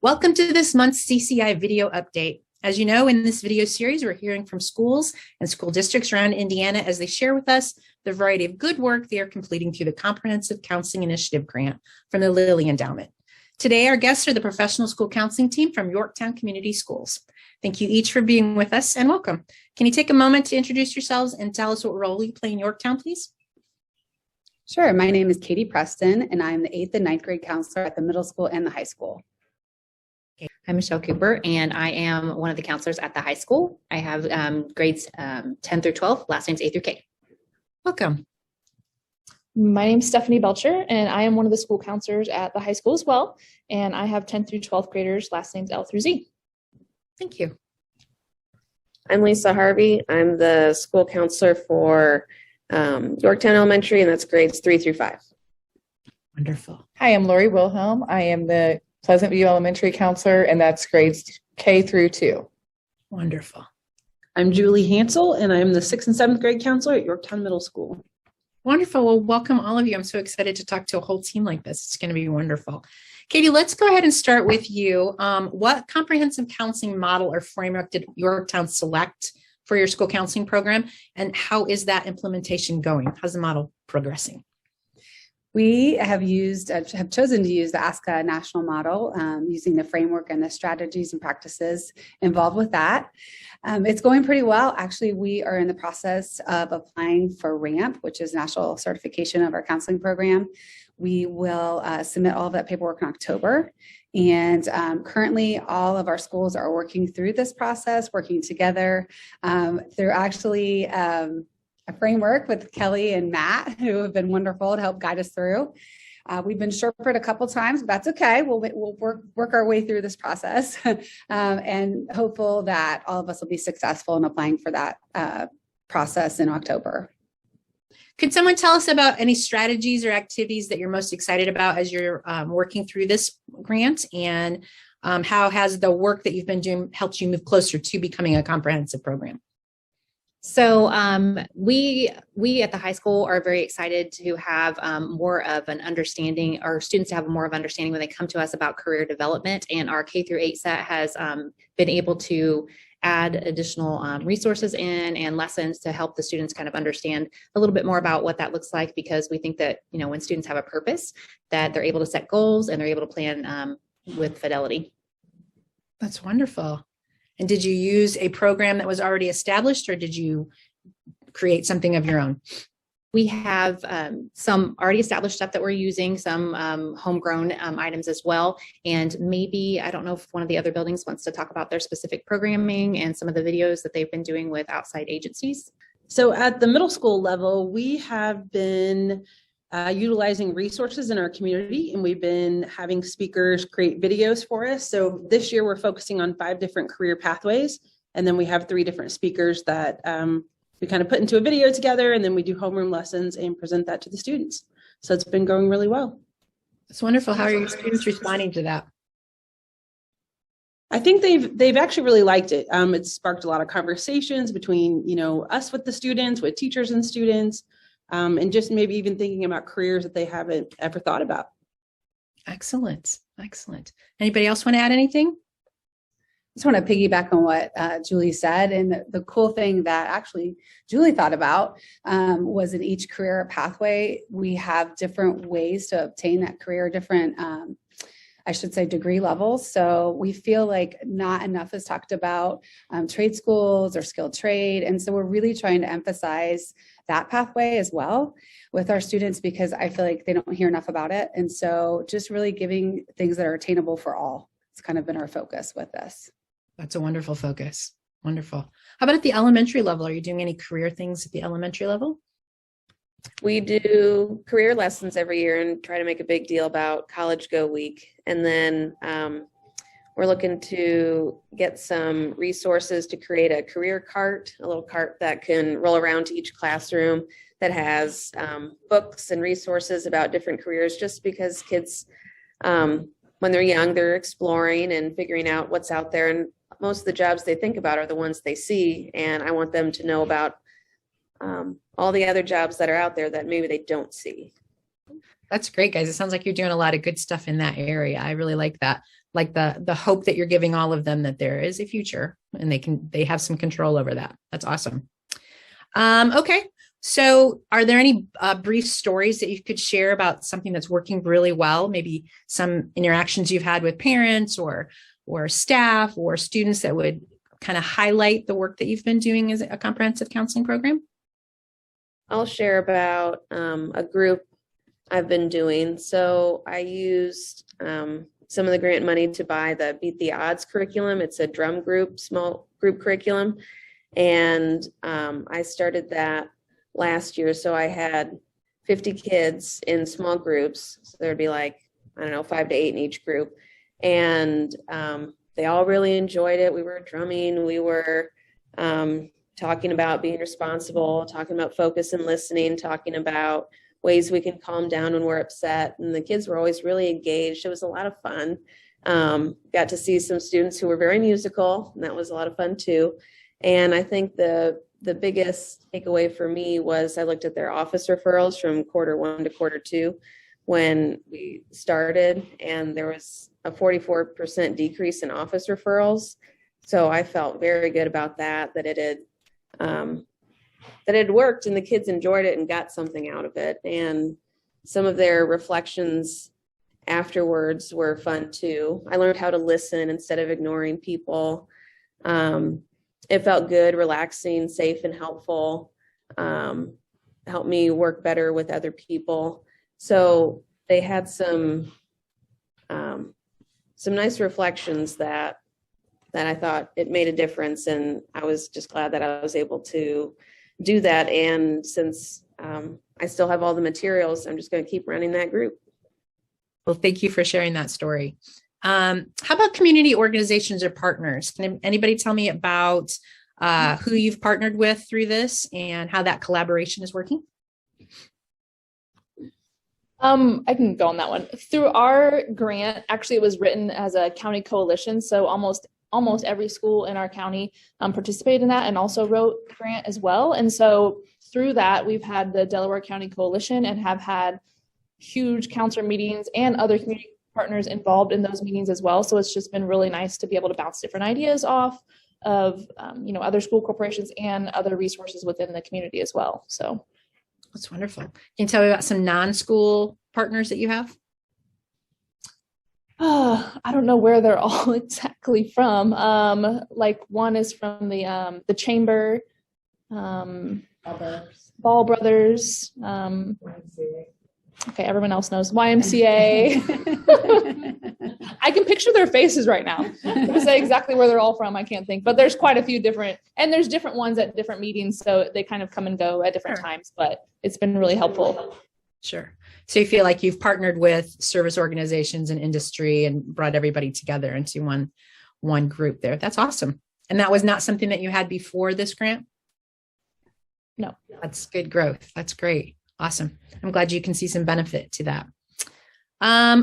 Welcome to this month's CCI video update. As you know, in this video series, we're hearing from schools and school districts around Indiana as they share with us the variety of good work they are completing through the Comprehensive Counseling Initiative grant from the Lilly Endowment. Today, our guests are the professional school counseling team from Yorktown Community Schools. Thank you each for being with us and welcome. Can you take a moment to introduce yourselves and tell us what role you play in Yorktown, please? Sure. My name is Katie Preston, and I'm the 8th and 9th grade counselor at the middle school and the high school. I'm Michelle Cooper, and I am one of the counselors at the high school. I have grades 10 through 12, last name's A through K. Welcome. My name's Stephanie Belcher, and I am one of the school counselors at the high school as well. And I have 10th through 12th graders, last names L through Z. Thank you. I'm Lisa Harvey. I'm the school counselor for Yorktown Elementary, and that's grades 3 through 5. Wonderful. Hi, I'm Lori Wilhelm. I am the Pleasant View Elementary counselor, and that's grades K through 2. Wonderful. I'm Julie Hansel, and I'm the 6th and 7th grade counselor at Yorktown Middle School. Wonderful. Well, welcome all of you. I'm so excited to talk to a whole team like this. It's going to be wonderful. Katie, let's go ahead and start with you. What comprehensive counseling model or framework did Yorktown select for your school counseling program, and how is that implementation going? How's the model progressing? We have chosen to use the ASCA national model, using the framework and the strategies and practices involved with that. It's going pretty well. Actually, we are in the process of applying for RAMP, which is national certification of our counseling program. We will submit all of that paperwork in October. And currently, all of our schools are working through this process, working together. They're actually a framework with Kelly and Matt, who have been wonderful to help guide us through. We've been shortcut a couple times, but that's okay. We'll work our way through this process and hopeful that all of us will be successful in applying for that process in October. Could someone tell us about any strategies or activities that you're most excited about as you're working through this grant, and how has the work that you've been doing helped you move closer to becoming a comprehensive program? So we at the high school are very excited to have more of an understanding, our students to have more of an understanding when they come to us about career development, and our K through 8 set has been able to add additional resources in and lessons to help the students kind of understand a little bit more about what that looks like, because we think that, you know, when students have a purpose, that they're able to set goals and they're able to plan with fidelity. That's wonderful. And did you use a program that was already established, or did you create something of your own? We have some already established stuff that we're using, some homegrown items as well. And maybe, I don't know if one of the other buildings wants to talk about their specific programming and some of the videos that they've been doing with outside agencies. So at the middle school level, we have been utilizing resources in our community, and we've been having speakers create videos for us. So this year we're focusing on 5 different career pathways, and then we have 3 different speakers that we kind of put into a video together, and then we do homeroom lessons and present that to the students. So it's been going really well. That's wonderful. How are your students responding to that? I think they've actually really liked it. It's sparked a lot of conversations between, you know, us with the students, with teachers and students, and just maybe even thinking about careers that they haven't ever thought about. Excellent. Excellent. Anybody else want to add anything? I just want to piggyback on what Julie said. And the cool thing that actually Julie thought about was in each career pathway, we have different ways to obtain that career, different, I should say, degree levels. So we feel like not enough is talked about trade schools or skilled trade. And so we're really trying to emphasize that pathway as well with our students, because I feel like they don't hear enough about it. And so just really giving things that are attainable for all. It's kind of been our focus with this. That's a wonderful focus. Wonderful. How about at the elementary level? Are you doing any career things at the elementary level? We do career lessons every year and try to make a big deal about College Go Week. And then we're looking to get some resources to create a career cart, a little cart that can roll around to each classroom that has books and resources about different careers, just because kids, when they're young, they're exploring and figuring out what's out there. And most of the jobs they think about are the ones they see. And I want them to know about all the other jobs that are out there that maybe they don't see. That's great, guys. It sounds like you're doing a lot of good stuff in that area. I really like that. like the hope that you're giving all of them that there is a future and they have some control over that. That's awesome. Okay. So are there any brief stories that you could share about something that's working really well? Maybe some interactions you've had with parents or staff or students that would kind of highlight the work that you've been doing as a comprehensive counseling program? I'll share about a group I've been doing. So I used some of the grant money to buy the Beat the Odds curriculum. It's a drum group, small group curriculum. And I started that last year. So I had 50 kids in small groups. So there'd be like, I don't know, 5 to 8 in each group. And they all really enjoyed it. We were drumming. We were talking about being responsible, talking about focus and listening, talking about ways we can calm down when we're upset. And the kids were always really engaged. It was a lot of fun. Got to see some students who were very musical, and that was a lot of fun too. And I think the biggest takeaway for me was I looked at their office referrals from Q1 to Q2 when we started, and there was a 44% decrease in office referrals. So I felt very good about that it had worked and the kids enjoyed it and got something out of it. And some of their reflections afterwards were fun too. I learned how to listen instead of ignoring people. It felt good, relaxing, safe, and helpful. Helped me work better with other people. So they had some nice reflections that I thought it made a difference, and I was just glad that I was able to do that. And since I still have all the materials, I'm just going to keep running that group. Well, thank you for sharing that story. How about community organizations or partners? Can anybody tell me about who you've partnered with through this and how that collaboration is working? I can go on that one. Through our grant, actually, it was written as a county coalition, so almost every school in our county participated in that and also wrote the grant as well. And so through that, we've had the Delaware County Coalition and have had huge counselor meetings and other community partners involved in those meetings as well. So it's just been really nice to be able to bounce different ideas off of other school corporations and other resources within the community as well. So that's wonderful. Can you tell me about some non-school partners that you have? I don't know where they're all exactly from. Like one is from the chamber, Ball Brothers. Okay, everyone else knows YMCA. I can picture their faces right now. To say exactly where they're all from, I can't think. But there's quite a few different, and there's different ones at different meetings, so they kind of come and go at different times. But it's been really helpful. Sure. So you feel like you've partnered with service organizations and industry and brought everybody together into one group there. That's awesome. And that was not something that you had before this grant? No. That's good growth. That's great. Awesome. I'm glad you can see some benefit to that.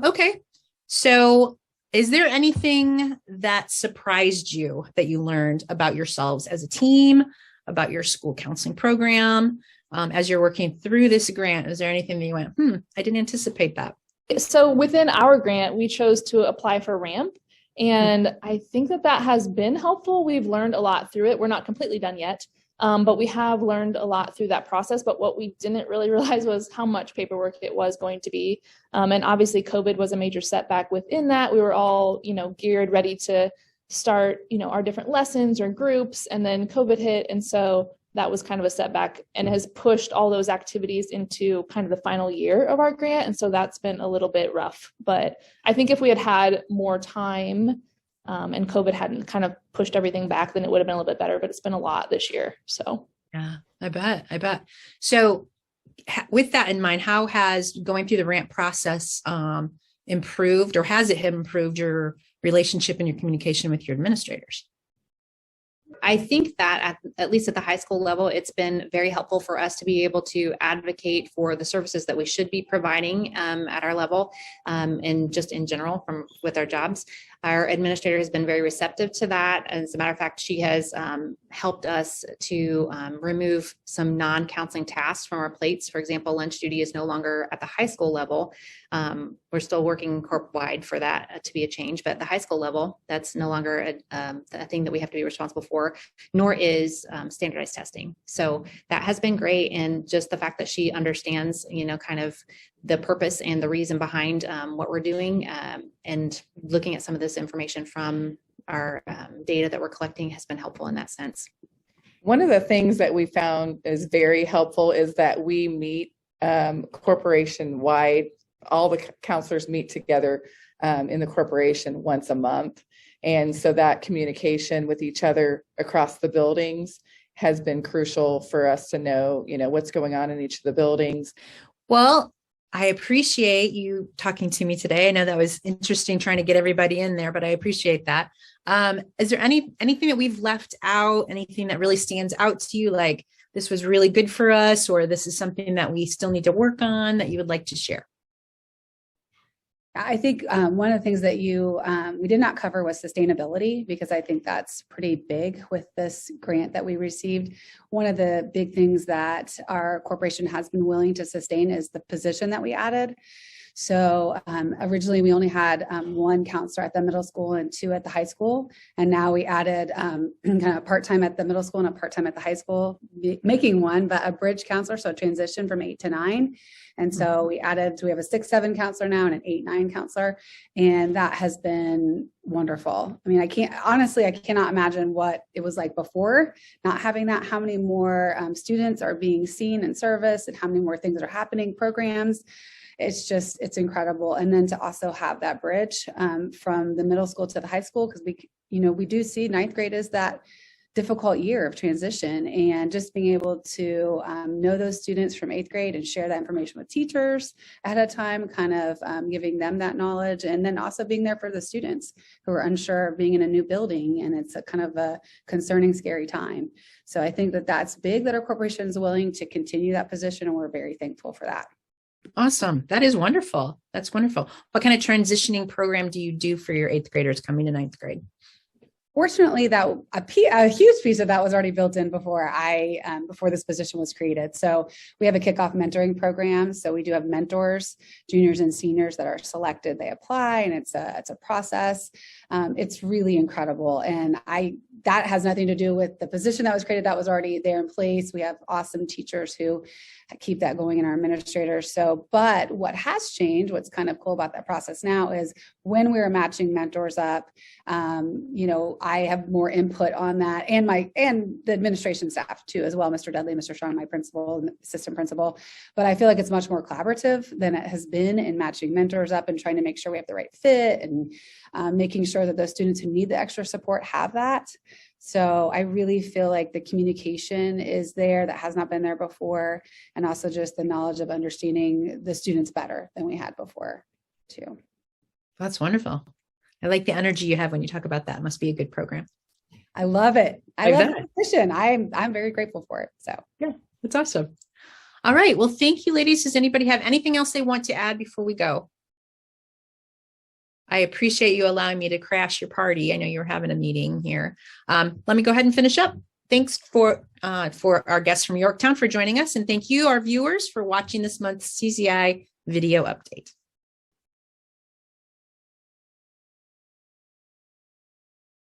Okay. So is there anything that surprised you that you learned about yourselves as a team, about your school counseling program? As you're working through this grant, is there anything that you went, I didn't anticipate that? So within our grant, we chose to apply for RAMP. And I think that has been helpful. We've learned a lot through it. We're not completely done yet, but we have learned a lot through that process. But what we didn't really realize was how much paperwork it was going to be. And obviously COVID was a major setback within that. We were all, geared, ready to start, our different lessons or groups, and then COVID hit. And so that was kind of a setback and has pushed all those activities into kind of the final year of our grant. And so that's been a little bit rough. But I think if we had had more time and COVID hadn't kind of pushed everything back, then it would have been a little bit better. But it's been a lot this year. So yeah, I bet. So with that in mind, how has going through the RAMP process improved, or has it improved your relationship and your communication with your administrators? I think that at least at the high school level, it's been very helpful for us to be able to advocate for the services that we should be providing at our level and just in general with our jobs. Our administrator has been very receptive to that. As a matter of fact, she has helped us to remove some non-counseling tasks from our plates. For example, lunch duty is no longer at the high school level. We're still working corp-wide for that to be a change, but at the high school level, that's no longer a thing that we have to be responsible for, nor is standardized testing. So that has been great. And just the fact that she understands, kind of the purpose and the reason behind what we're doing, and looking at some of this information from our data that we're collecting has been helpful in that sense. One of the things that we found is very helpful is that we meet corporation-wide. All the counselors meet together in the corporation once a month. And so that communication with each other across the buildings has been crucial for us to know, what's going on in each of the buildings. Well, I appreciate you talking to me today. I know that was interesting trying to get everybody in there, but I appreciate that. Is there anything that we've left out, anything that really stands out to you, like this was really good for us, or this is something that we still need to work on that you would like to share? I think one of the things that we did not cover was sustainability, because I think that's pretty big with this grant that we received. One of the big things that our corporation has been willing to sustain is the position that we added. So originally we only had one counselor at the middle school and two at the high school. And now we added kind of part-time at the middle school and a part-time at the high school, making one, but a bridge counselor. So a transition from 8 to 9. And so we have a 6-7 counselor now and an 8-9 counselor. And that has been wonderful. I mean, I cannot imagine what it was like before not having that, how many more students are being seen in service and how many more things are happening, programs. It's incredible. And then to also have that bridge from the middle school to the high school, because we do see 9th grade is that difficult year of transition, and just being able to know those students from 8th grade and share that information with teachers ahead of time, kind of giving them that knowledge, and then also being there for the students who are unsure of being in a new building, and it's a kind of a concerning, scary time. So I think that that's big that our corporation is willing to continue that position, and we're very thankful for that. Awesome. That is wonderful. That's wonderful. What kind of transitioning program do you do for your 8th graders coming to 9th grade? Fortunately, a huge piece of that was already built in before this position was created. So we have a kickoff mentoring program. So we do have mentors, juniors and seniors that are selected. They apply, and it's a process. It's really incredible, and that has nothing to do with the position that was created. That was already there in place. We have awesome teachers who keep that going, and our administrators. But what has changed, what's kind of cool about that process now, is when we were matching mentors up, I have more input on that, and the administration staff too, as well. Mr. Dudley, Mr. Strong, my principal and assistant principal. But I feel like it's much more collaborative than it has been in matching mentors up and trying to make sure we have the right fit, and making sure that those students who need the extra support have that. So I really feel like the communication is there that has not been there before, and also just the knowledge of understanding the students better than we had before too. That's wonderful. I like the energy you have when you talk about that. It must be a good program. I love it. I love bet. the position. I'm very grateful for it. So yeah, that's awesome. All right. Well, thank you, ladies. Does anybody have anything else they want to add before we go? I appreciate you allowing me to crash your party. I know you were having a meeting here. Let me go ahead and finish up. Thanks for our guests from Yorktown for joining us. And thank you, our viewers, for watching this month's CCI video update.